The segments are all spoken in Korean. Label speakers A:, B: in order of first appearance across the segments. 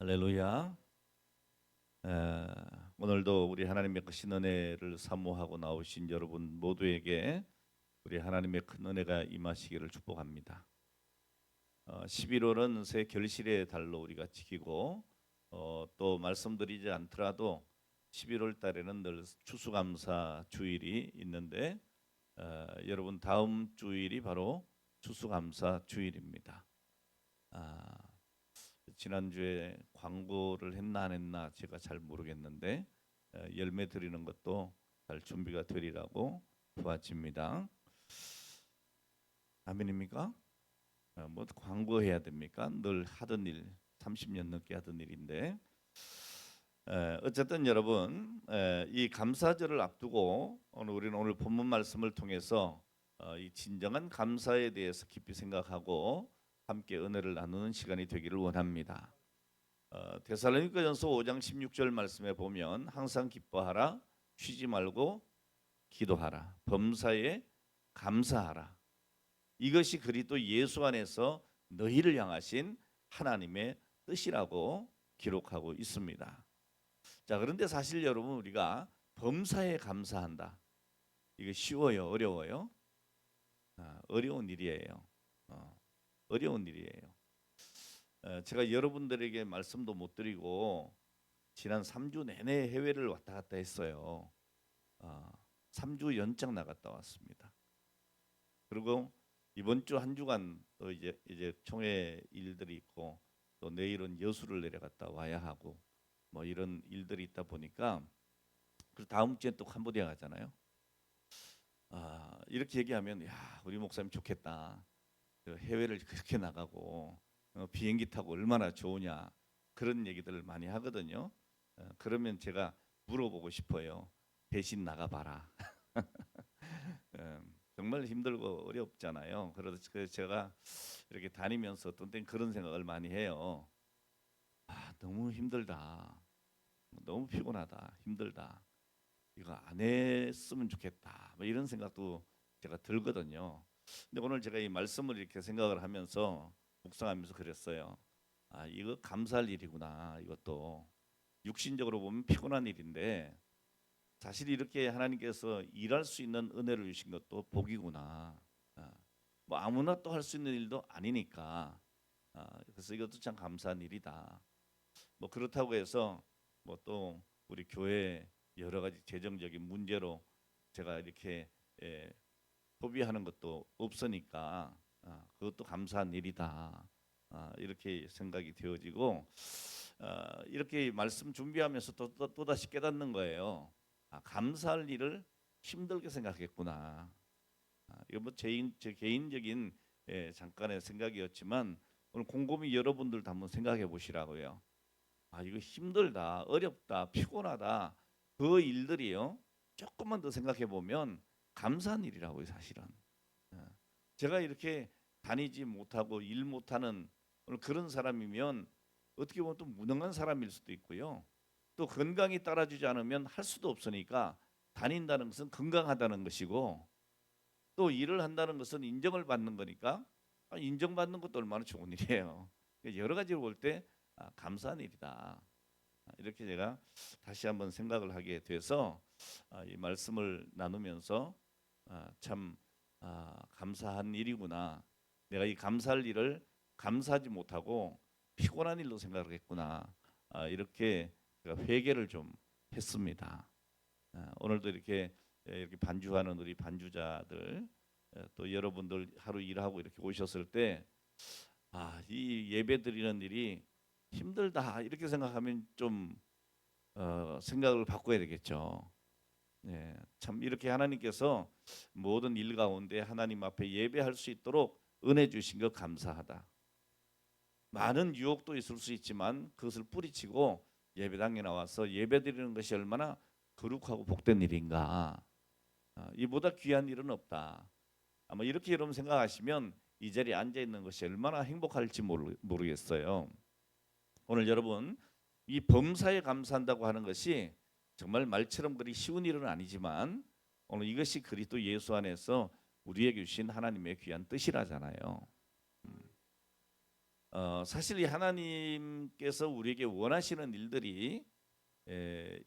A: 할렐루야. 에, 오늘도 우리 하나님의 크신 은혜를 사모하고 나오신 여러분 모두에게 우리 하나님의 큰 은혜가 임하시기를 축복합니다. 11월은 새 결실의 달로 우리가 지키고 또 말씀드리지 않더라도 11월 달에는 늘 추수감사 주일이 있는데 여러분 다음 주일이 바로 추수감사 주일입니다. 지난주에 광고를 했나 안 했나 제가 잘 모르겠는데 열매 드리는 것도 잘 준비가 되리라고 도와집니다. 아멘입니까? 뭐 광고해야 됩니까? 늘 하던 일, 30년 넘게 하던 일인데 어쨌든 여러분 이 감사절을 앞두고 우리는 오늘 본문 말씀을 통해서 이 진정한 감사에 대해서 깊이 생각하고 함께 은혜를 나누는 시간이 되기를 원합니다. 데살로니가전서 5장 16절 말씀에 보면 항상 기뻐하라, 쉬지 말고 기도하라, 범사에 감사하라. 이것이 그리스도 예수 안에서 너희를 향하신 하나님의 뜻이라고 기록하고 있습니다. 자, 그런데 사실 여러분 우리가 범사에 감사한다. 이거 쉬워요, 어려워요? 어려운 일이에요. 어려운 일이에요. 제가 여러분들에게 말씀도 못 드리고 지난 3주 내내 해외를 왔다 갔다 했어요. 3주 연장 나갔다 왔습니다. 그리고 이번 주 한 주간 또 이제 총회 일들이 있고 또 내일은 여수를 내려갔다 와야 하고 뭐 이런 일들이 있다 보니까 그리고 다음 주에 또 캄보디아 가잖아요. 이렇게 얘기하면 야 우리 목사님 좋겠다. 해외를 그렇게 나가고 비행기 타고 얼마나 좋으냐 그런 얘기들을 많이 하거든요. 그러면 제가 물어보고 싶어요. 대신 나가봐라. 정말 힘들고 어렵잖아요. 그래서 제가 이렇게 다니면서 어떤 땐 그런 생각을 많이 해요. 너무 힘들다. 너무 피곤하다. 힘들다. 이거 안 했으면 좋겠다. 뭐 이런 생각도 제가 들거든요. 근데 오늘 제가 이 말씀을 이렇게 생각을 하면서 묵상하면서 그랬어요. 이거 감사할 일이구나. 이것도 육신적으로 보면 피곤한 일인데 사실 이렇게 하나님께서 일할 수 있는 은혜를 주신 것도 복이구나. 뭐 아무나 또 할 수 있는 일도 아니니까. 그래서 이것도 참 감사한 일이다. 뭐 그렇다고 해서 뭐 또 우리 교회 여러 가지 재정적인 문제로 제가 이렇게 소비하는 것도 없으니까 그것도 감사한 일이다. 이렇게 생각이 되어지고 이렇게 말씀 준비하면서 또다시 깨닫는 거예요. 감사할 일을 힘들게 생각했구나. 이거 뭐 제 개인적인 잠깐의 생각이었지만 오늘 곰곰이 여러분들도 한번 생각해 보시라고요. 이거 힘들다, 어렵다, 피곤하다 그 일들이요. 조금만 더 생각해 보면 감사한 일이라고요, 사실은. 제가 이렇게 다니지 못하고 일 못하는 그런 사람이면 어떻게 보면 또 무능한 사람일 수도 있고요. 또 건강이 따라주지 않으면 할 수도 없으니까 다닌다는 것은 건강하다는 것이고 또 일을 한다는 것은 인정을 받는 거니까 인정받는 것도 얼마나 좋은 일이에요. 여러 가지로 볼 때 감사한 일이다. 이렇게 제가 다시 한번 생각을 하게 돼서 이 말씀을 나누면서 참 감사한 일이구나. 내가 이 감사할 일을 감사하지 못하고 피곤한 일로 생각을 했구나. 이렇게 제가 회개를 좀 했습니다. 오늘도 이렇게 반주하는 우리 반주자들 또 여러분들 하루 일하고 이렇게 오셨을 때 이 예배 드리는 일이 힘들다 이렇게 생각하면 좀 생각을 바꿔야 되겠죠. 참 이렇게 하나님께서 모든 일 가운데 하나님 앞에 예배할 수 있도록 은혜 주신 것 감사하다. 많은 유혹도 있을 수 있지만 그것을 뿌리치고 예배당에 나와서 예배드리는 것이 얼마나 거룩하고 복된 일인가. 이보다 귀한 일은 없다. 아마 이렇게 여러분 생각하시면 이 자리에 앉아 있는 것이 얼마나 행복할지 모르겠어요. 오늘 여러분 이 범사에 감사한다고 하는 것이 정말 말처럼 그리 쉬운 일은 아니지만 오늘 이것이 그리스도 예수 안에서 우리에게 주신 하나님의 귀한 뜻이라잖아요. 사실 이 하나님께서 우리에게 원하시는 일들이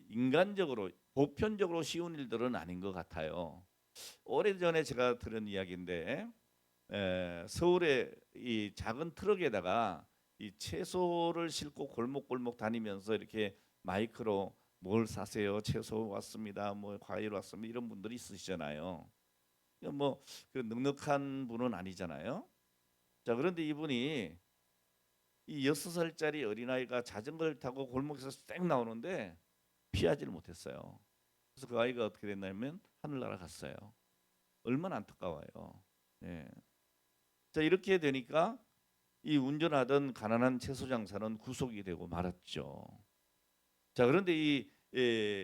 A: 인간적으로 보편적으로 쉬운 일들은 아닌 것 같아요. 오래전에 제가 들은 이야기인데 서울의 이 작은 트럭에다가 이 채소를 싣고 골목골목 다니면서 이렇게 마이크로 뭘 사세요? 채소 왔습니다. 뭐 과일 왔습니다. 이런 분들이 있으시잖아요. 뭐그 넉넉한 분은 아니잖아요. 자, 그런데 이분이 이 6살짜리 어린아이가 자전거를 타고 골목에서 쌩 나오는데 피하지를 못했어요. 그래서 그 아이가 어떻게 됐냐면 하늘나라 갔어요. 얼마나 안타까워요. 예. 자, 이렇게 되니까 이 운전하던 가난한 채소장사는 구속이 되고 말았죠. 자, 그런데 이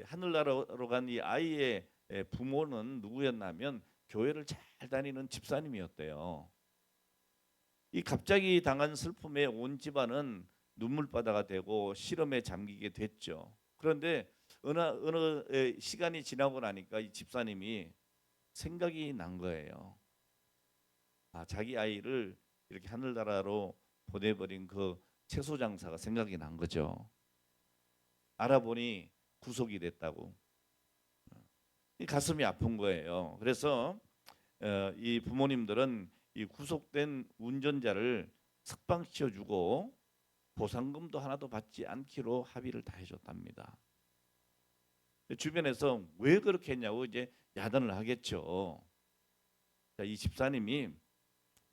A: 하늘나라로 간 이 아이의 부모는 누구였냐면 교회를 잘 다니는 집사님이었대요. 이 갑자기 당한 슬픔에 온 집안은 눈물바다가 되고 시름에 잠기게 됐죠. 그런데 어느 시간이 지나고 나니까 이 집사님이 생각이 난 거예요. 아, 자기 아이를 이렇게 하늘나라로 보내버린 그 채소 장사가 생각이 난 거죠. 알아보니 구속이 됐다고. 이 가슴이 아픈 거예요. 그래서 이 부모님들은 이 구속된 운전자를 석방시켜주고 보상금도 하나도 받지 않기로 합의를 다 해줬답니다. 주변에서 왜 그렇게 했냐고 이제 야단을 하겠죠. 자, 이 집사님이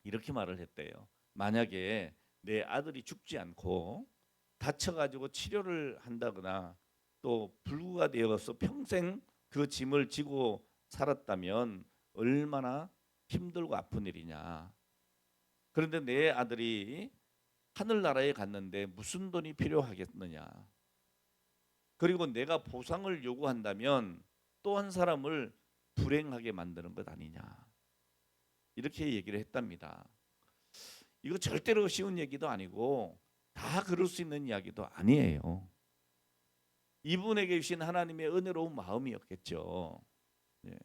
A: 이렇게 말을 했대요. 만약에 내 아들이 죽지 않고 다쳐가지고 치료를 한다거나 또 불구가 되어서 평생 그 짐을 지고 살았다면 얼마나 힘들고 아픈 일이냐. 그런데 내 아들이 하늘나라에 갔는데 무슨 돈이 필요하겠느냐. 그리고 내가 보상을 요구한다면 또 한 사람을 불행하게 만드는 것 아니냐. 이렇게 얘기를 했답니다. 이거 절대로 쉬운 얘기도 아니고 다 그럴 수 있는 이야기도 아니에요. 이분에게 주신 하나님의 은혜로운 마음이었겠죠. 예.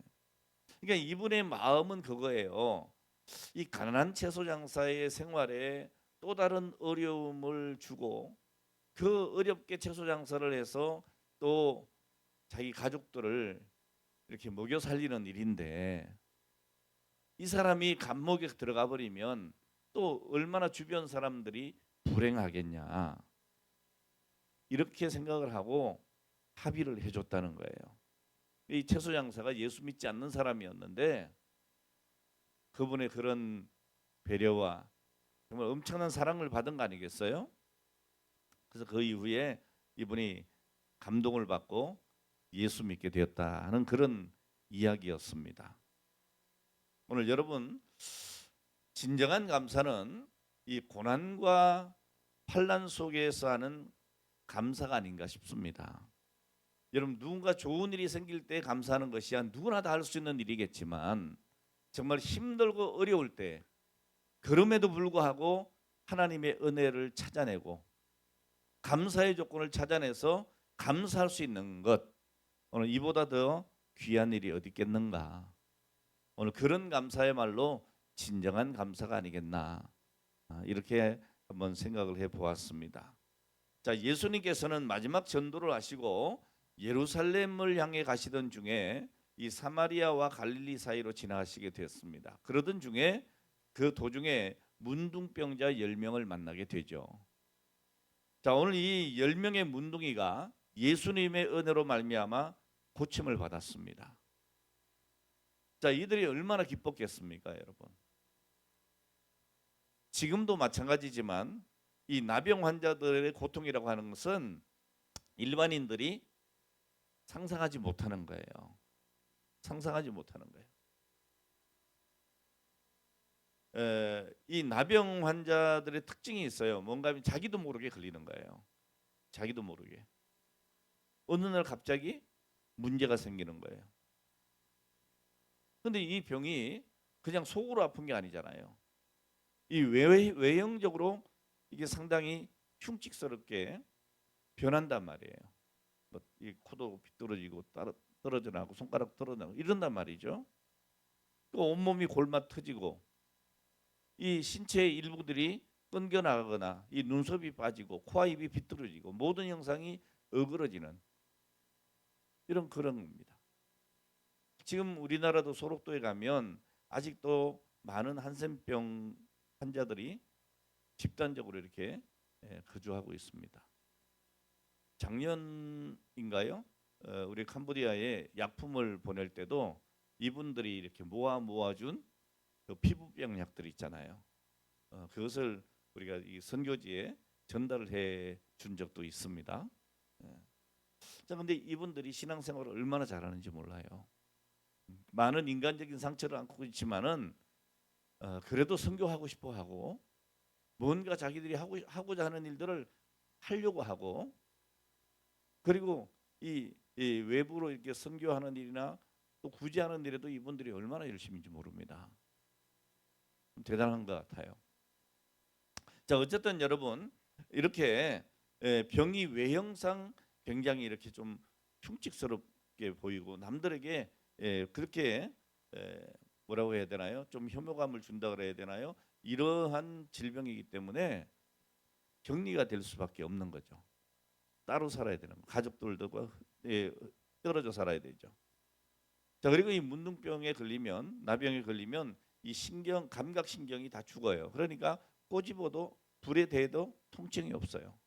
A: 그러니까 이분의 마음은 그거예요. 이 가난한 채소 장사의 생활에 또 다른 어려움을 주고 그 어렵게 채소 장사를 해서 또 자기 가족들을 이렇게 먹여 살리는 일인데 이 사람이 감옥에 들어가 버리면 또 얼마나 주변 사람들이 불행하겠냐. 이렇게 생각을 하고 합의를 해줬다는 거예요. 이 채소 장사가 예수 믿지 않는 사람이었는데 그분의 그런 배려와 정말 엄청난 사랑을 받은 거 아니겠어요? 그래서 그 이후에 이분이 감동을 받고 예수 믿게 되었다 하는 그런 이야기였습니다. 오늘 여러분, 진정한 감사는 이 고난과 환난 속에서 하는 감사가 아닌가 싶습니다. 여러분, 누군가 좋은 일이 생길 때 감사하는 것이야 누구나 다 할 수 있는 일이겠지만 정말 힘들고 어려울 때 그럼에도 불구하고 하나님의 은혜를 찾아내고 감사의 조건을 찾아내서 감사할 수 있는 것, 오늘 이보다 더 귀한 일이 어디 있겠는가. 오늘 그런 감사야말로 진정한 감사가 아니겠나, 이렇게 한번 생각을 해보았습니다. 자, 예수님께서는 마지막 전도를 하시고 예루살렘을 향해 가시던 중에 이 사마리아와 갈릴리 사이로 지나가시게 되었습니다. 그러던 중에 그 도중에 문둥병자 10명을 만나게 되죠. 자, 오늘 이 10명의 문둥이가 예수님의 은혜로 말미암아 고침을 받았습니다. 자, 이들이 얼마나 기뻤겠습니까, 여러분? 지금도 마찬가지지만 이 나병 환자들의 고통이라고 하는 것은 일반인들이 상상하지 못하는 거예요. 상상하지 못하는 거예요. 이 나병 환자들의 특징이 있어요. 뭔가 하면 자기도 모르게 걸리는 거예요. 자기도 모르게. 어느 날 갑자기 문제가 생기는 거예요. 근데 이 병이 그냥 속으로 아픈 게 아니잖아요. 이 외형적으로 이게 상당히 흉측스럽게 변한단 말이에요. 뭐 이 코도 비뚤어지고 떨어져 나고 손가락 떨어져 나고 이런단 말이죠. 또 온몸이 골마 터지고 이 신체의 일부들이 끊겨 나가거나 이 눈썹이 빠지고 코와 입이 비뚤어지고 모든 형상이 어그러지는 이런 그런 겁니다. 지금 우리나라도 소록도에 가면 아직도 많은 한센병 환자들이 집단적으로 이렇게 거주하고 있습니다. 작년인가요? 우리 캄보디아에 약품을 보낼 때도 이분들이 이렇게 모아준 그 피부병 약들 있잖아요. 그것을 우리가 이 선교지에 전달을 해 준 적도 있습니다. 자, 근데 이분들이 신앙생활을 얼마나 잘하는지 몰라요. 많은 인간적인 상처를 안고 있지만은 그래도 선교하고 싶어 하고 뭔가 자기들이 하고자 하는 일들을 하려고 하고 그리고 이 외부로 이렇게 선교하는 일이나 또 구제하는 일에도 이분들이 얼마나 열심인지 모릅니다. 대단한 것 같아요. 자, 어쨌든 여러분 이렇게 병이 외형상 굉장히 이렇게 좀 흉측스럽게 보이고 남들에게 그렇게 뭐라고 해야 되나요? 좀 혐오감을 준다 그래야 되나요? 이러한 질병이기 때문에 격리가 될 수밖에 없는 거죠. 따로 살아야 되는 거. 가족들도 떨어져 살아야 되죠. 자, 그리고 이 문둥병에 걸리면 나병에 걸리면 이 감각 신경이 다 죽어요. 그러니까 꼬집어도 불에 대도 통증이 없어요.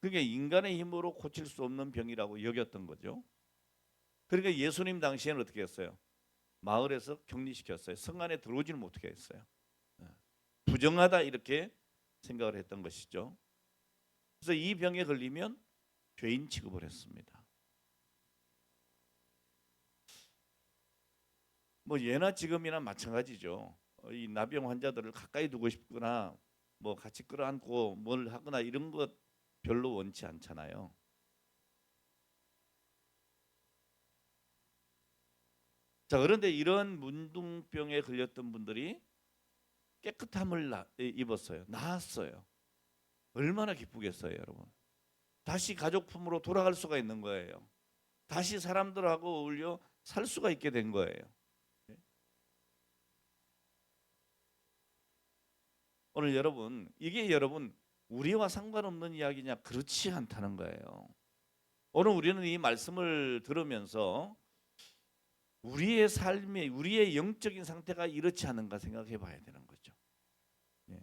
A: 그게 인간의 힘으로 고칠 수 없는 병이라고 여겼던 거죠. 그러니까 예수님 당시에는 어떻게 했어요? 마을에서 격리시켰어요. 성 안에 들어오지는 못하게 했어요. 부정하다 이렇게 생각을 했던 것이죠. 그래서 이 병에 걸리면 죄인 취급을 했습니다. 뭐 예나 지금이나 마찬가지죠. 이 나병 환자들을 가까이 두고 싶거나 뭐 같이 끌어안고 뭘 하거나 이런 것 별로 원치 않잖아요. 자, 그런데 이런 문둥병에 걸렸던 분들이 깨끗함을 입었어요. 나았어요. 얼마나 기쁘겠어요, 여러분. 다시 가족품으로 돌아갈 수가 있는 거예요. 다시 사람들하고 어울려 살 수가 있게 된 거예요. 오늘 여러분, 이게 여러분 우리와 상관없는 이야기냐? 그렇지 않다는 거예요. 오늘 우리는 이 말씀을 들으면서 우리의 삶이 우리의 영적인 상태가 이렇지 않은가 생각해 봐야 되는 거죠. 예.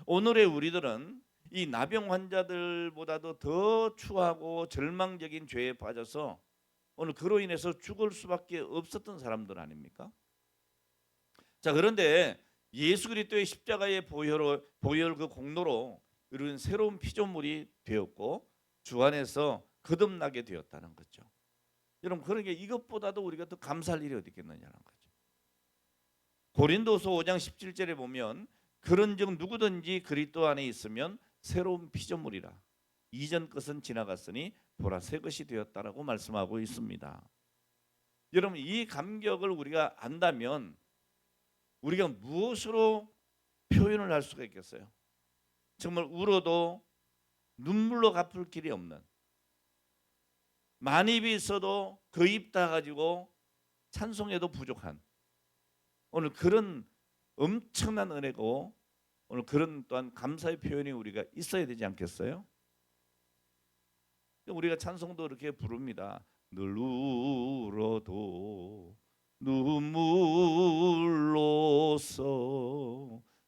A: 오늘의 우리들은 이 나병 환자들보다도 더 추하고 절망적인 죄에 빠져서 오늘 그로 인해서 죽을 수밖에 없었던 사람들 아닙니까? 자, 그런데 예수 그리스도의 십자가의 보혈 그 공로로 이룬 새로운 피조물이 되었고 주 안에서 거듭나게 되었다는 거죠. 여러분, 그러니까 이것보다도 우리가 더 감사할 일이 어디 있겠느냐는 거죠. 고린도서 5장 17절에 보면 그런즉 누구든지 그리스도 안에 있으면 새로운 피조물이라 이전 것은 지나갔으니 보라 새 것이 되었다라고 말씀하고 있습니다. 여러분, 이 감격을 우리가 안다면 우리가 무엇으로 표현을 할 수가 있겠어요? 정말 울어도 눈물로 갚을 길이 없는, 만입이 있어도 그 입 다 가지고 찬송해도 부족한 오늘 그런 엄청난 은혜고 오늘 그런 또한 감사의 표현이 우리가 있어야 되지 않겠어요? 우리가 찬송도 이렇게 부릅니다. 늘 울어도 눈물로써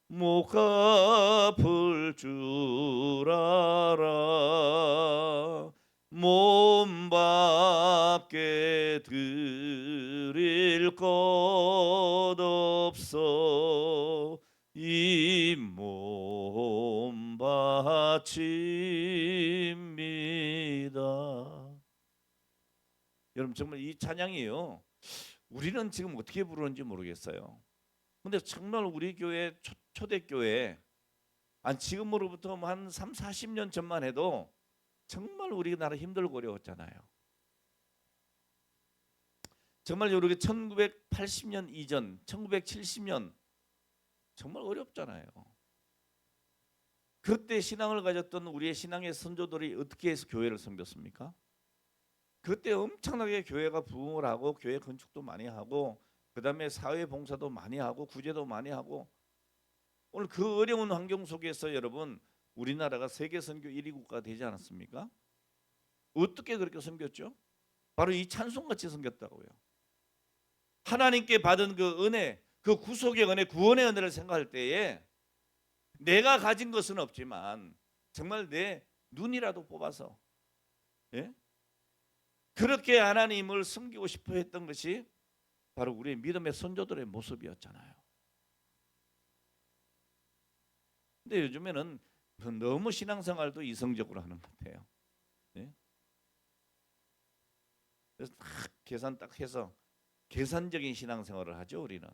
A: 못 갚을 줄 알아 몸 밖에 드릴 것 없어 이 몸 바칩니다. 여러분, 정말 이 찬양이요, 우리는 지금 어떻게 부르는지 모르겠어요. 근데 정말 우리 교회 초대교회 지금으로부터 한 3, 40년 전만 해도 정말 우리나라 힘들고 어려웠잖아요. 정말 우리 1980년 이전 1970년 정말 어렵잖아요. 그때 신앙을 가졌던 우리의 신앙의 선조들이 어떻게 해서 교회를 섬겼습니까? 그때 엄청나게 교회가 부흥을 하고 교회 건축도 많이 하고 그 다음에 사회 봉사도 많이 하고 구제도 많이 하고 오늘 그 어려운 환경 속에서 여러분 우리나라가 세계 선교 1위 국가가 되지 않았습니까? 어떻게 그렇게 섬겼죠? 바로 이 찬송같이 섬겼다고요. 하나님께 받은 그 은혜, 그 구속의 은혜, 구원의 은혜를 생각할 때에 내가 가진 것은 없지만 정말 내 눈이라도 뽑아서, 예? 그렇게 하나님을 섬기고 싶어 했던 것이 바로 우리의 믿음의 선조들의 모습이었잖아요. 근데 요즘에는 너무 신앙생활도 이성적으로 하는 것 같아요. 예? 그래서 딱 계산 딱 해서 계산적인 신앙생활을 하죠. 우리는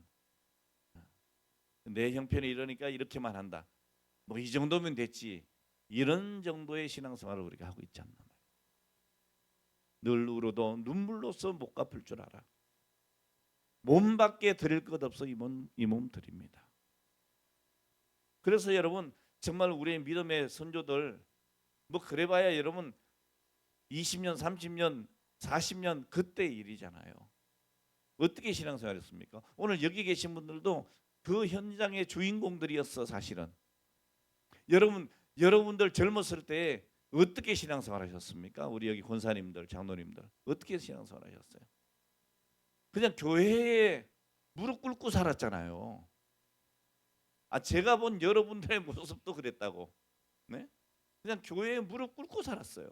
A: 내 형편이 이러니까 이렇게만 한다, 뭐 이 정도면 됐지, 이런 정도의 신앙생활을 우리가 하고 있지 않나 말이에요. 늘 울어도 눈물로써 못 갚을 줄 알아. 몸밖에 드릴 것 없어 이 몸 드립니다. 그래서 여러분 정말 우리의 믿음의 선조들 뭐 그래봐야 여러분 20년, 30년, 40년 그때 일이잖아요. 어떻게 신앙생활했습니까? 오늘 여기 계신 분들도 그 현장의 주인공들이었어. 사실은 여러분들 젊었을 때 어떻게 신앙생활하셨습니까? 우리 여기 권사님들, 장로님들 어떻게 신앙생활하셨어요? 그냥 교회에 무릎 꿇고 살았잖아요. 제가 본 여러분들의 모습도 그랬다고. 네? 그냥 교회에 무릎 꿇고 살았어요.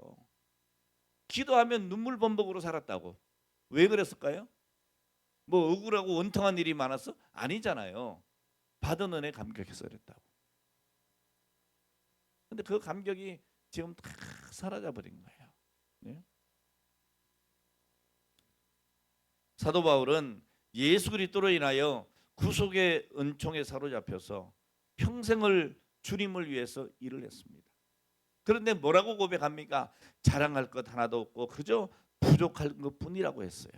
A: 기도하면 눈물 범벅으로 살았다고. 왜 그랬을까요? 뭐 억울하고 원통한 일이 많았어? 아니잖아요. 받은 은혜 감격해서 그랬다고. 근데 그 감격이 지금 다 사라져 버린 거예요. 네? 사도 바울은 예수 그리스도로 인하여 구속의 은총에 사로잡혀서 평생을 주님을 위해서 일을 했습니다. 그런데 뭐라고 고백합니까? 자랑할 것 하나도 없고 그저 부족한 것뿐이라고 했어요.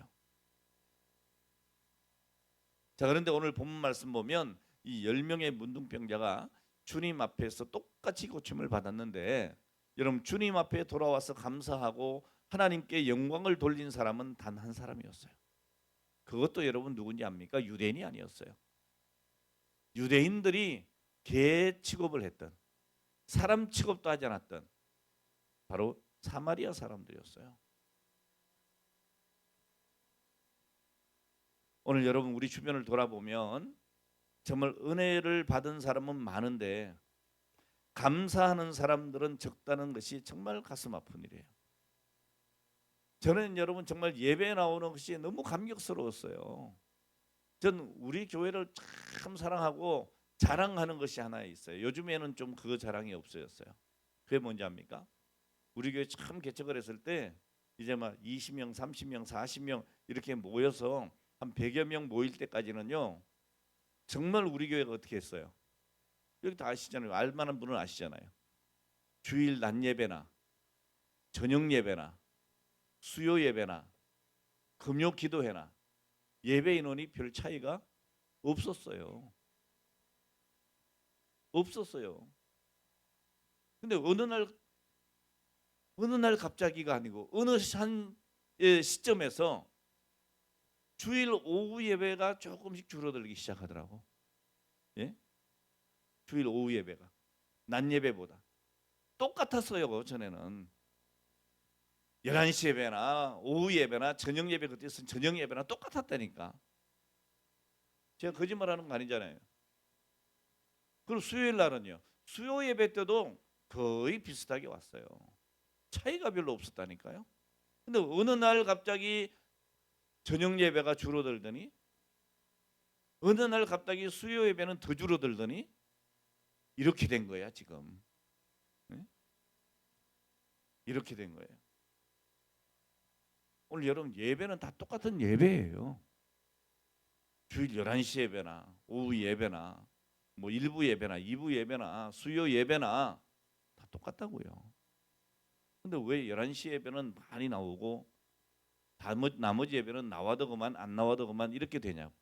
A: 자, 그런데 오늘 본문 말씀 보면 이 10명의 문둥병자가 주님 앞에서 똑같이 고침을 받았는데, 여러분 주님 앞에 돌아와서 감사하고 하나님께 영광을 돌린 사람은 단 한 사람이었어요. 그것도 여러분 누군지 압니까? 유대인이 아니었어요. 유대인들이 개 취급을 했던, 사람 취급도 하지 않았던 바로 사마리아 사람들이었어요. 오늘 여러분 우리 주변을 돌아보면 정말 은혜를 받은 사람은 많은데 감사하는 사람들은 적다는 것이 정말 가슴 아픈 일이에요. 저는 여러분 정말 예배에 나오는 것이 너무 감격스러웠어요. 전 우리 교회를 참 사랑하고 자랑하는 것이 하나 있어요. 요즘에는 좀 그 자랑이 없어졌어요. 그게 뭔지 압니까? 우리 교회 참 개척을 했을 때 이제 막 20명, 30명, 40명 이렇게 모여서 한 100여 명 모일 때까지는요, 정말 우리 교회가 어떻게 했어요? 여기 다 아시잖아요. 알만한 분은 아시잖아요. 주일 낮 예배나 저녁 예배나 수요 예배나 금요 기도회나 예배 인원이 별 차이가 없었어요. 없었어요. 근데 어느 날 갑자기가 아니고 어느 한 시점에서 주일 오후 예배가 조금씩 줄어들기 시작하더라고. 예? 주일 오후 예배가 낮 예배보다 똑같았어요. 전에는 11시 예배나 오후 예배나 저녁 예배, 그때 저녁 예배나 똑같았다니까. 제가 거짓말하는 거 아니잖아요. 그리고 수요일 날은요, 수요 예배 때도 거의 비슷하게 왔어요. 차이가 별로 없었다니까요. 근데 어느 날 갑자기 저녁 예배가 줄어들더니 어느 날 갑자기 수요 예배는 더 줄어들더니 이렇게 된 거야 지금. 네? 이렇게 된 거예요. 오늘 여러분 예배는 다 똑같은 예배예요. 주일 11시 예배나 오후 예배나 뭐 1부 예배나 2부 예배나 수요 예배나 다 똑같다고요. 근데 왜 11시 예배는 많이 나오고 나머지 예배는 나와도 그만 안 나와도 그만 이렇게 되냐고.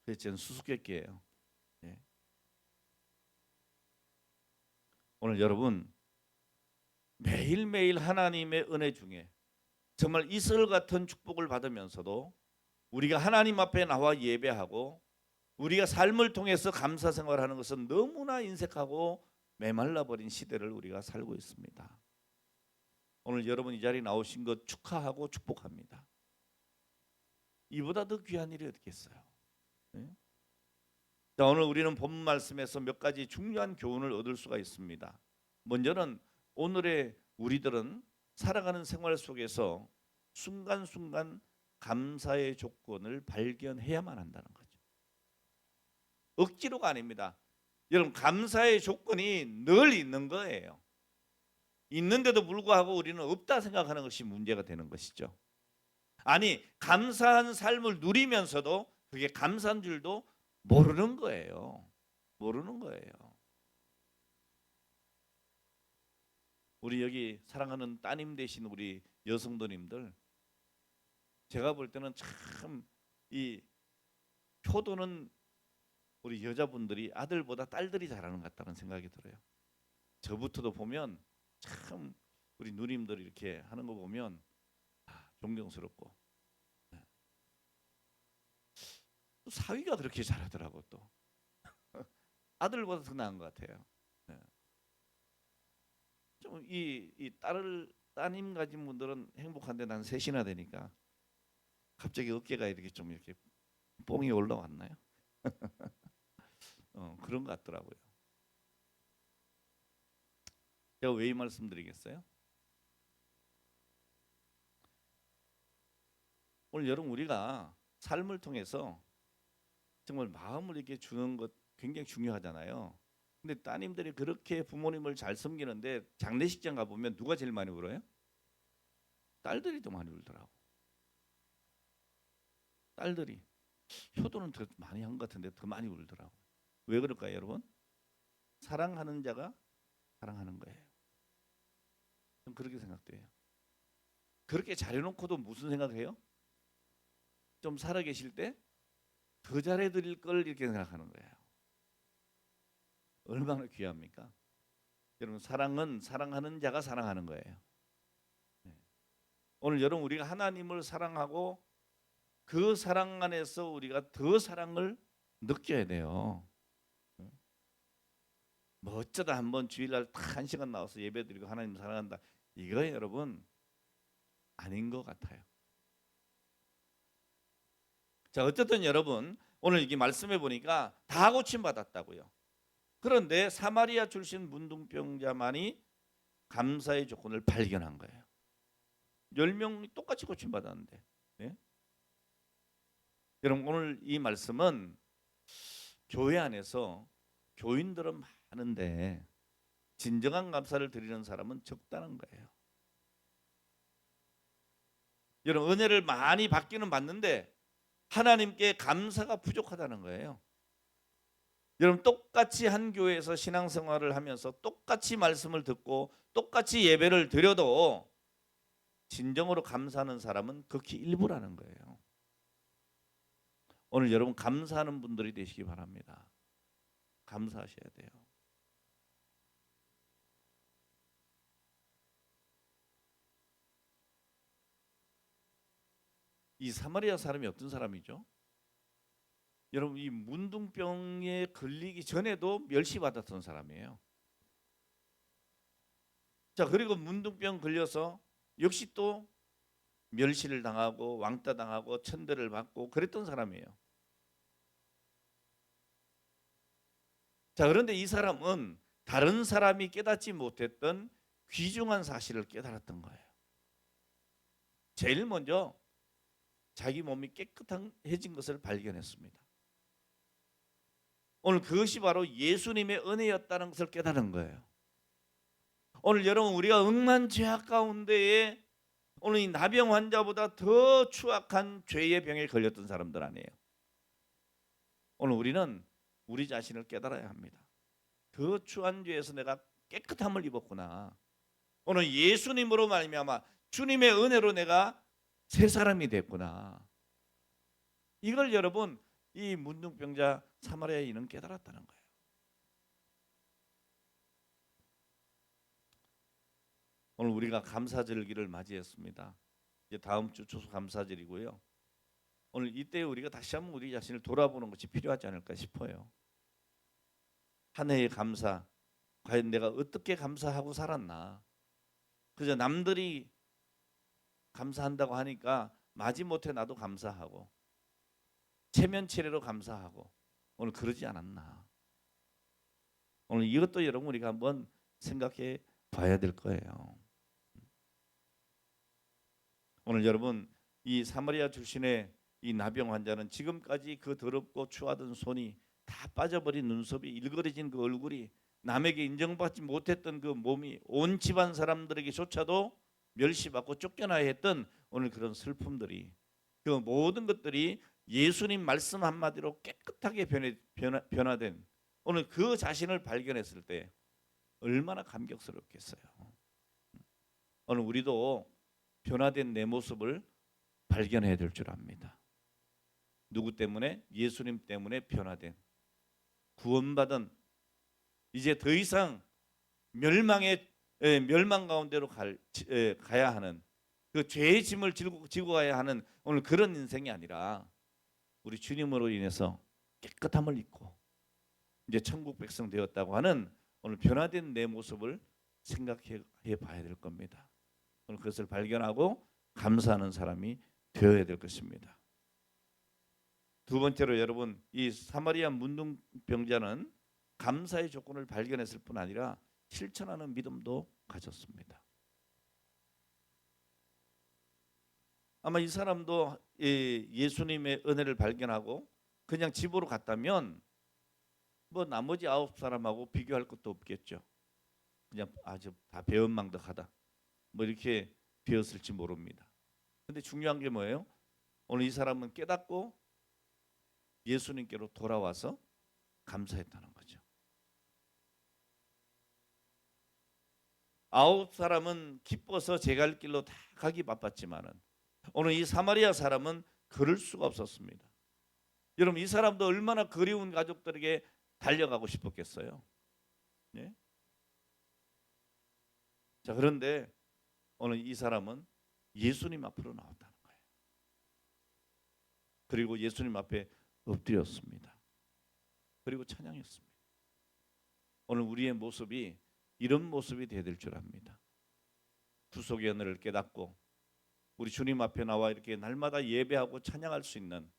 A: 그래서 저는 수수께끼예요. 예. 오늘 여러분 매일매일 하나님의 은혜 중에 정말 이슬 같은 축복을 받으면서도 우리가 하나님 앞에 나와 예배하고 우리가 삶을 통해서 감사 생활하는 것은 너무나 인색하고 메말라버린 시대를 우리가 살고 있습니다. 오늘 여러분 이 자리에 나오신 것 축하하고 축복합니다. 이보다 더 귀한 일이 어디겠어요? 네? 자, 오늘 우리는 본문 말씀에서 몇 가지 중요한 교훈을 얻을 수가 있습니다. 먼저는 오늘의 우리들은 살아가는 생활 속에서 순간순간 감사의 조건을 발견해야만 한다는 거죠. 억지로가 아닙니다. 여러분, 감사의 조건이 늘 있는 거예요. 있는데도 불구하고 우리는 없다 생각하는 것이 문제가 되는 것이죠. 아니, 감사한 삶을 누리면서도 그게 감사한 줄도 모르는 거예요. 모르는 거예요. 우리 여기 사랑하는 따님 되신 우리 여성도님들, 제가 볼 때는 참 이 효도는 우리 여자분들이 아들보다 딸들이 잘하는 것 같다는 생각이 들어요. 저부터도 보면 참 우리 누님들이 이렇게 하는 거 보면 존경스럽고, 또 사위가 그렇게 잘하더라고. 또 아들보다 더 나은 것 같아요. 좀 이 따님 가진 분들은 행복한데 난 셋이나 되니까 갑자기 어깨가 이렇게 좀 이렇게 뽕이 올라왔나요? 그런 것 같더라고요. 제가 왜 이 말씀드리겠어요? 오늘 여러분, 우리가 삶을 통해서 정말 마음을 이렇게 주는 것 굉장히 중요하잖아요. 근데 따님들이 그렇게 부모님을 잘 섬기는데 장례식장 가보면 누가 제일 많이 울어요? 딸들이 더 많이 울더라고. 딸들이. 효도는 더 많이 한 것 같은데 더 많이 울더라고. 왜 그럴까요, 여러분? 사랑하는 자가 사랑하는 거예요. 좀 그렇게 생각돼요. 그렇게 잘해놓고도 무슨 생각해요? 좀 살아계실 때 더 잘해드릴 걸 이렇게 생각하는 거예요. 얼마나 귀합니까? 여러분, 사랑은 사랑하는 자가 사랑하는 거예요. 오늘 여러분, 우리가 하나님을 사랑하고 그 사랑 안에서 우리가 더 사랑을 느껴야 돼요. 뭐 어쩌다 한번 주일날 딱 1시간 나와서 예배드리고 하나님 사랑한다, 이거 여러분 아닌 것 같아요. 자, 어쨌든 여러분, 오늘 이게 말씀해 보니까 다 고침받았다고요. 그런데 사마리아 출신 문둥병자만이 감사의 조건을 발견한 거예요. 10명이 똑같이 고침받았는데. 네? 여러분, 오늘 이 말씀은 교회 안에서 교인들은 많은데 진정한 감사를 드리는 사람은 적다는 거예요. 여러분, 은혜를 많이 받기는 받는데 하나님께 감사가 부족하다는 거예요. 여러분, 똑같이 한 교회에서 신앙생활을 하면서 똑같이 말씀을 듣고 똑같이 예배를 드려도 진정으로 감사하는 사람은 극히 일부라는 거예요. 오늘 여러분, 감사하는 분들이 되시기 바랍니다. 감사하셔야 돼요. 이 사마리아 사람이 어떤 사람이죠? 여러분, 이 문둥병에 걸리기 전에도 멸시받았던 사람이에요. 자, 그리고 문둥병 걸려서 역시 또 멸시를 당하고 왕따 당하고 천대를 받고 그랬던 사람이에요. 자, 그런데 이 사람은 다른 사람이 깨닫지 못했던 귀중한 사실을 깨달았던 거예요. 제일 먼저 자기 몸이 깨끗해진 것을 발견했습니다. 오늘 그것이 바로 예수님의 은혜였다는 것을 깨달은 거예요. 오늘 여러분, 우리가 억만 죄악 가운데에 오늘 이 나병 환자보다 더 추악한 죄의 병에 걸렸던 사람들 아니에요. 오늘 우리는 우리 자신을 깨달아야 합니다. 더 추한 죄에서 내가 깨끗함을 입었구나. 오늘 예수님으로 말미암아 주님의 은혜로 내가 새 사람이 됐구나. 이걸 여러분, 이 문둥병자 사마리아인은 깨달았다는 거예요. 오늘 우리가 감사절기를 맞이했습니다. 이제 다음 주 추수감사절이고요. 오늘 이때 우리가 다시 한번 우리 자신을 돌아보는 것이 필요하지 않을까 싶어요. 한 해의 감사, 과연 내가 어떻게 감사하고 살았나. 그저 남들이 감사한다고 하니까 마지못해 나도 감사하고 체면치레로 감사하고 오늘 그러지 않았나. 오늘 이것도 여러분 우리가 한번 생각해 봐야 될 거예요. 오늘 여러분 이 사마리아 출신의 이 나병 환자는 지금까지 그 더럽고 추하던 손이 다 빠져버린 눈썹이 일그러진 그 얼굴이 남에게 인정받지 못했던 그 몸이 온 집안 사람들에게조차도 멸시받고 쫓겨나야 했던 오늘 그런 슬픔들이 그 모든 것들이 예수님 말씀 한마디로 깨끗하게 변화된 오늘 그 자신을 발견했을 때 얼마나 감격스럽겠어요. 오늘 우리도 변화된 내 모습을 발견해야 될 줄 압니다. 누구 때문에? 예수님 때문에 변화된 구원받은 이제 더 이상 멸망 가운데로 가야 하는 그 죄의 짐을 지고 가야 하는 오늘 그런 인생이 아니라 우리 주님으로 인해서 깨끗함을 입고 이제 천국 백성 되었다고 하는 오늘 변화된 내 모습을 생각해 봐야 될 겁니다. 오늘 그것을 발견하고 감사하는 사람이 되어야 될 것입니다. 두 번째로 여러분 이 사마리아 문둥병자는 감사의 조건을 발견했을 뿐 아니라 실천하는 믿음도 가졌습니다. 아마 이 사람도 예수님의 은혜를 발견하고 그냥 집으로 갔다면 뭐 나머지 9사람하고 비교할 것도 없겠죠. 그냥 아주 다 배은망덕하다 뭐 이렇게 되었을지 모릅니다. 근데 중요한 게 뭐예요? 오늘 이 사람은 깨닫고 예수님께로 돌아와서 감사했다는 거죠. 9사람은 기뻐서 제 갈 길로 다 가기 바빴지만은 오늘 이 사마리아 사람은 그럴 수가 없었습니다. 여러분 이 사람도 얼마나 그리운 가족들에게 달려가고 싶었겠어요. 네? 자 그런데 오늘 이 사람은 예수님 앞으로 나왔다는 거예요. 그리고 예수님 앞에 엎드렸습니다. 그리고 찬양했습니다. 오늘 우리의 모습이 이런 모습이 되어야 될 줄 압니다. 구속의 은혜를 깨닫고 우리 주님 앞에 나와 이렇게 날마다 예배하고 찬양할 수 있는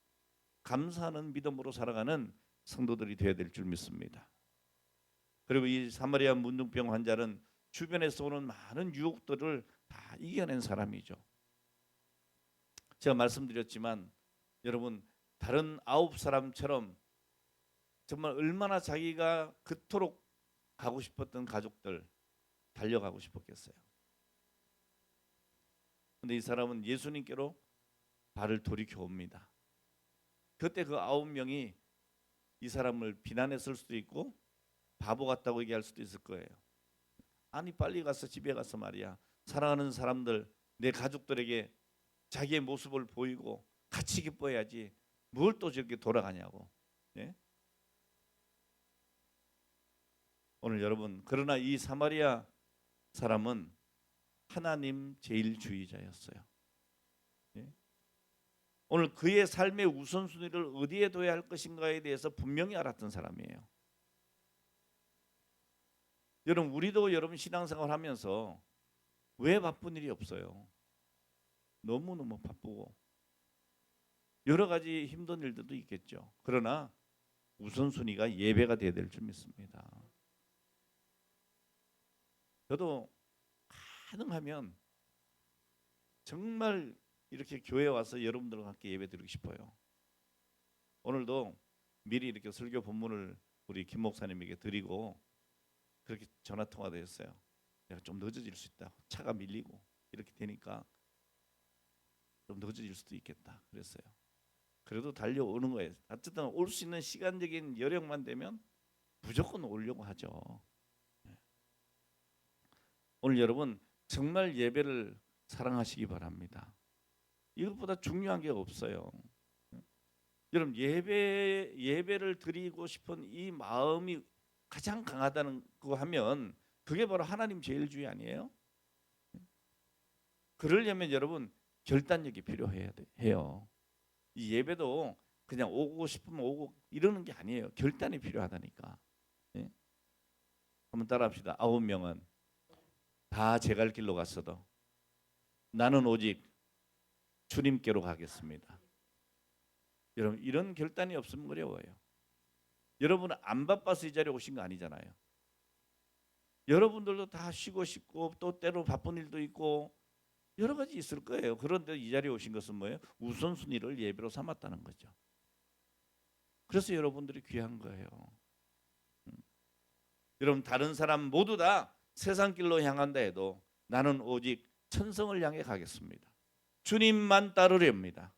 A: 감사하는 믿음으로 살아가는 성도들이 되어야 될 줄 믿습니다. 그리고 이 사마리아 문둥병 환자는 주변에서 오는 많은 유혹들을 다 이겨낸 사람이죠. 제가 말씀드렸지만 여러분 다른 9사람처럼 정말 얼마나 자기가 그토록 가고 싶었던 가족들 달려가고 싶었겠어요. 근데 이 사람은 예수님께로 발을 돌이켜 옵니다. 그때 그 9명이 이 사람을 비난했을 수도 있고 바보 같다고 얘기할 수도 있을 거예요. 아니 빨리 가서 집에 가서 말이야 사랑하는 사람들 내 가족들에게 자기의 모습을 보이고 같이 기뻐해야지 뭘 또 저렇게 돌아가냐고. 예? 오늘 여러분 그러나 이 사마리아 사람은 하나님 제일주의자였어요. 예? 오늘 그의 삶의 우선순위를 어디에 둬야 할 것인가에 대해서 분명히 알았던 사람이에요. 여러분 우리도 여러분 신앙생활 하면서 왜 바쁜 일이 없어요? 너무너무 바쁘고 여러 가지 힘든 일들도 있겠죠. 그러나 우선순위가 예배가 되어야 될 줄 믿습니다. 저도 가능하면 정말 이렇게 교회에 와서 여러분들과 함께 예배 드리고 싶어요. 오늘도 미리 이렇게 설교 본문을 우리 김 목사님에게 드리고 그렇게 전화 통화도 했어요. 내가 좀 늦어질 수 있다. 차가 밀리고 이렇게 되니까 좀 늦어질 수도 있겠다. 그랬어요. 그래도 달려오는 거예요. 어쨌든 올 수 있는 시간적인 여력만 되면 무조건 오려고 하죠. 오늘 여러분 정말 예배를 사랑하시기 바랍니다. 이것보다 중요한 게 없어요. 여러분 예배를 드리고 싶은 이 마음이 가장 강하다는 거 하면 그게 바로 하나님 제일주의 아니에요? 그러려면 여러분 결단력이 필요해요. 이 예배도 그냥 오고 싶으면 오고 이러는 게 아니에요. 결단이 필요하다니까. 예? 한번 따라합시다. 9명은 다 제 갈 길로 갔어도 나는 오직 주님께로 가겠습니다. 여러분 이런 결단이 없으면 어려워요. 여러분은 안 바빠서 이 자리에 오신 거 아니잖아요. 여러분들도 다 쉬고 싶고 또 때로 바쁜 일도 있고 여러 가지 있을 거예요. 그런데 이 자리에 오신 것은 뭐예요? 우선순위를 예배로 삼았다는 거죠. 그래서 여러분들이 귀한 거예요. 여러분 다른 사람 모두 다 세상 길로 향한다 해도 나는 오직 천성을 향해 가겠습니다. 주님만 따르렵니다.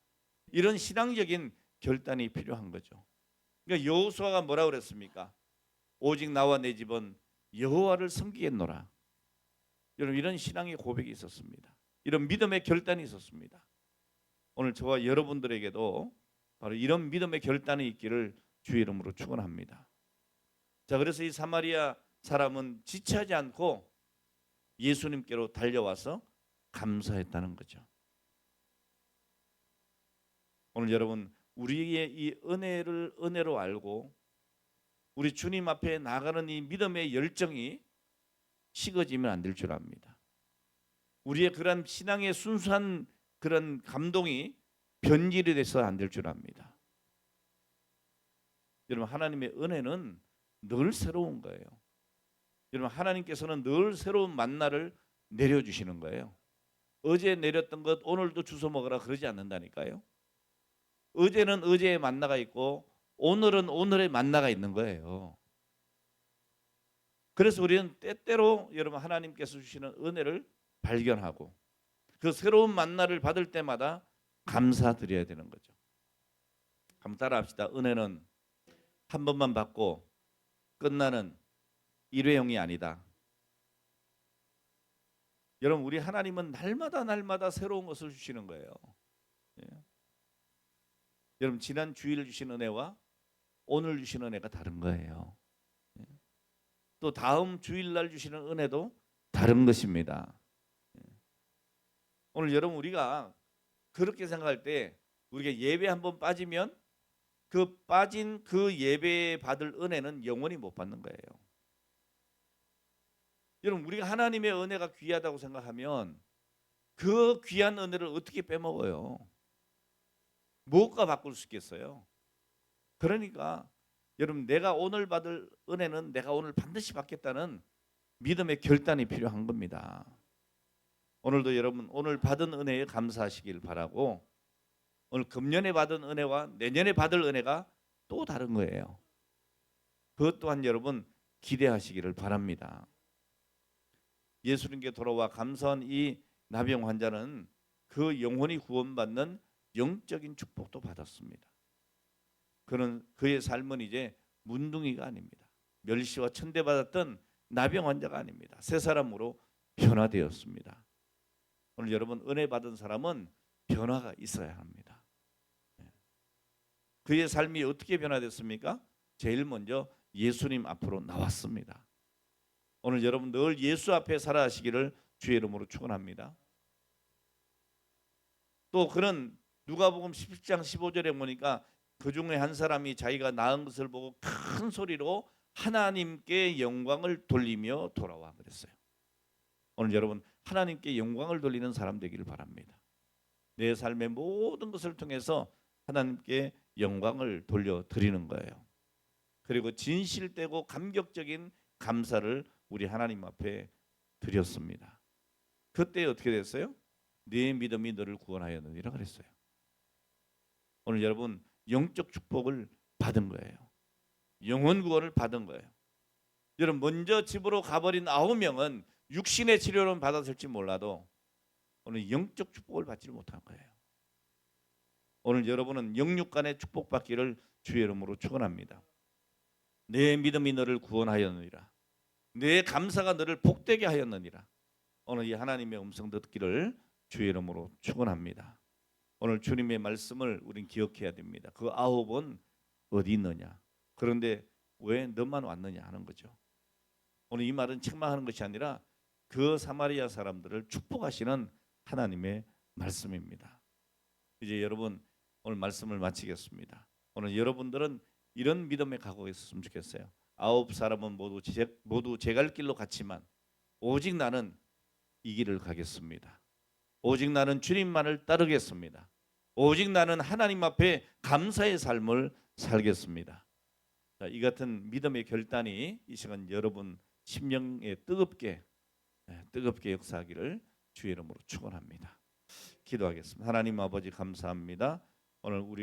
A: 이런 신앙적인 결단이 필요한 거죠. 그러니까 여호수아가 뭐라고 그랬습니까? 오직 나와 내 집은 여호와를 섬기겠노라. 여러분 이런 신앙의 고백이 있었습니다. 이런 믿음의 결단이 있었습니다. 오늘 저와 여러분들에게도 바로 이런 믿음의 결단이 있기를 주의 이름으로 축원합니다. 자, 그래서 이 사마리아 사람은 지체하지 않고 예수님께로 달려와서 감사했다는 거죠. 오늘 여러분 우리의 이 은혜로 알고 우리 주님 앞에 나가는 이 믿음의 열정이 식어지면 안 될 줄 압니다. 우리의 그런 신앙의 순수한 그런 감동이 변질이 돼서 안 될 줄 압니다. 여러분 하나님의 은혜는 늘 새로운 거예요. 여러분 하나님께서는 늘 새로운 만나를 내려주시는 거예요. 어제 내렸던 것 오늘도 주워 먹으라 그러지 않는다니까요. 어제는 어제의 만나가 있고 오늘은 오늘의 만나가 있는 거예요. 그래서 우리는 때때로 여러분 하나님께서 주시는 은혜를 발견하고 그 새로운 만나를 받을 때마다 감사드려야 되는 거죠. 한번 따라합시다. 은혜는 한 번만 받고 끝나는 일회용이 아니다. 여러분 우리 하나님은 날마다 새로운 것을 주시는 거예요. 예. 여러분 지난 주일 주신 은혜와 오늘 주신 은혜가 다른 거예요. 예. 또 다음 주일날 주시는 은혜도 다른 것입니다. 예. 오늘 여러분 우리가 그렇게 생각할 때 우리가 예배 한번 빠지면 그 빠진 그 예배 받을 은혜는 영원히 못 받는 거예요. 여러분 우리가 하나님의 은혜가 귀하다고 생각하면 그 귀한 은혜를 어떻게 빼먹어요? 무엇과 바꿀 수 있겠어요? 그러니까 여러분 내가 오늘 받을 은혜는 내가 오늘 반드시 받겠다는 믿음의 결단이 필요한 겁니다. 오늘도 여러분 오늘 받은 은혜에 감사하시길 바라고 오늘 금년에 받은 은혜와 내년에 받을 은혜가 또 다른 거예요. 그것 또한 여러분 기대하시기를 바랍니다. 예수님께 돌아와 감사한 이 나병 환자는 그 영혼이 구원받는 영적인 축복도 받았습니다. 그는 그의 삶은 이제 문둥이가 아닙니다. 멸시와 천대받았던 나병 환자가 아닙니다. 새 사람으로 변화되었습니다. 오늘 여러분 은혜 받은 사람은 변화가 있어야 합니다. 그의 삶이 어떻게 변화됐습니까? 제일 먼저 예수님 앞으로 나왔습니다. 오늘 여러분 늘 예수 앞에 살아가시기를 주의 이름으로 축원합니다. 또 그는 누가복음 17장 15절에 보니까 그 중에 한 사람이 자기가 낳은 것을 보고 큰 소리로 하나님께 영광을 돌리며 돌아와 그랬어요. 오늘 여러분 하나님께 영광을 돌리는 사람 되기를 바랍니다. 내 삶의 모든 것을 통해서 하나님께 영광을 돌려드리는 거예요. 그리고 진실되고 감격적인 감사를 우리 하나님 앞에 드렸습니다. 그때 어떻게 됐어요? 네 믿음이 너를 구원하였느니라 그랬어요. 오늘 여러분 영적 축복을 받은 거예요. 영혼 구원을 받은 거예요. 여러분 먼저 집으로 가버린 9명은 육신의 치료는 받았을지 몰라도 오늘 영적 축복을 받지 못한 거예요. 오늘 여러분은 영육간의 축복받기를 주의 이름으로 축원합니다. 내 믿음이 너를 구원하였느니라. 내 감사가 너를 복되게 하였느니라. 오늘 이 하나님의 음성 듣기를 주의 이름으로 축원합니다. 오늘 주님의 말씀을 우린 기억해야 됩니다. 그 9은 어디 있느냐? 그런데 왜 너만 왔느냐 하는 거죠. 오늘 이 말은 책망하는 것이 아니라 그 사마리아 사람들을 축복하시는 하나님의 말씀입니다. 이제 여러분 오늘 말씀을 마치겠습니다. 오늘 여러분들은 이런 믿음에 가고 있었으면 좋겠어요. 9사람은 모두 제 갈 길로 갔지만 오직 나는 이 길을 가겠습니다. 오직 나는 주님만을 따르겠습니다. 오직 나는 하나님 앞에 감사의 삶을 살겠습니다. 자, 이 같은 믿음의 결단이 이 시간 여러분 심령에 뜨겁게 역사하기를 주의 이름으로 축원합니다. 기도하겠습니다. 하나님 아버지 감사합니다. 오늘 우리